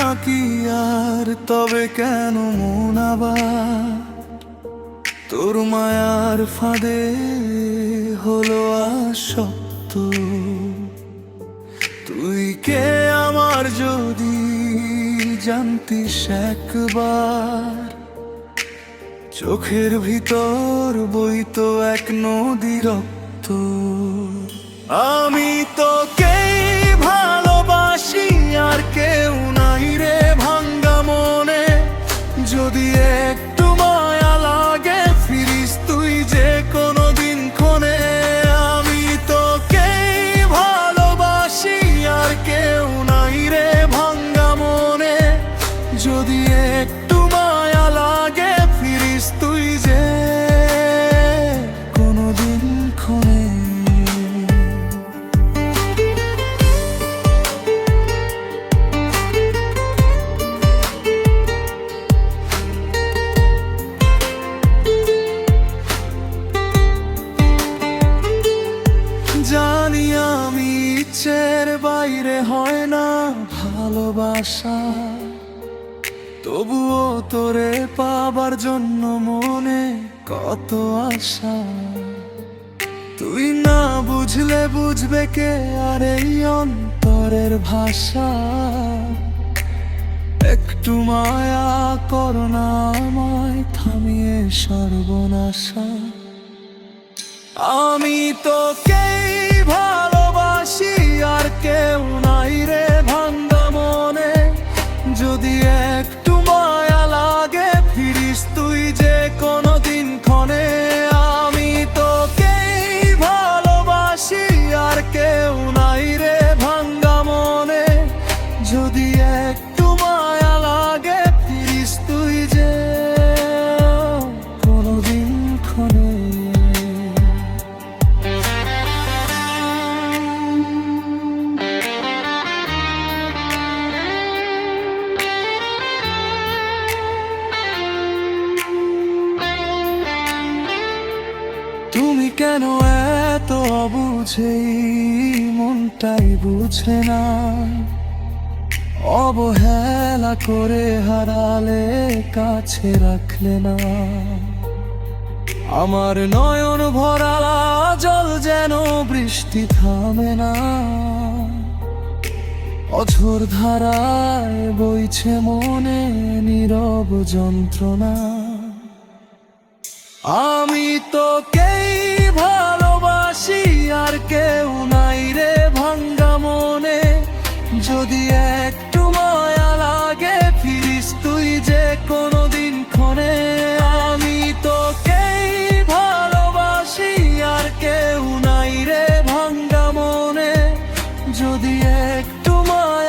নাকি আর, তবে কেন মন আবার তোর মায়ার ফাঁদে হলো আসক্ত? তুই কে আমার যদি জানতিস একবার, চোখের ভিতর বইতো এক নদী রক্ত। আমি তোকেই ভালোবাসি, আর কেউ নাই রে ভাঙ্গা মনে। যদি একটু মায়া লাগে, ফিরিস তুই যে কোনো দিন ক্ষণে। আমি তোকেই ভালোবাসি, আর কেউ নাই রে ভাঙ্গা মনে। যদি একটু মায়া লাগে, ফিরিস তুই যে কোনো দিন ক্ষণে। জানি আমি ইচ্ছের বাইরে হয় না ভালোবাসা, তবুও তোরে পাবার জন্য মনে কত আশা। তুই না বুঝলে বুঝবে কে আর এই অন্তরের ভাষা? একটু মায়া করোনা আমায় থামিয়ে সর্বনাশা। আমি তোকেই ভালোবাসি, আর কেউ নাই রে ভাঙ্গা মনে। যদি একটু মায়া লাগে, ফিরিস তুই যে কোনো দিন ক্ষণে। আমি তোকেই ভালোবাসি, আর কেউ নাই রে ভাঙ্গা মনে। যদি একটু মায়া লাগে, ফিরিস তুই যে কোনো দিন ক্ষণে। তুমি কেন এত অবুঝে, মনটাই বুঝে না। অবহেলা করে হারালে, কাছে রাখলে না। আমার নয়ন ভরা জল যেন বৃষ্টি থামে না। অঝোর ধারায় বইছে মনে নীরব যন্ত্রণা। আমি তোকেই ভালোবাসি, আর কেউ নাই রে ভাঙ্গা মনে। যদি একটু মায়া লাগে, ফিরিস তুই যে কোনো দিন ক্ষণে। আমি তোকেই ভালোবাসি, আর কেউ নাই রে ভাঙ্গা মনে। যদি একটু মায়া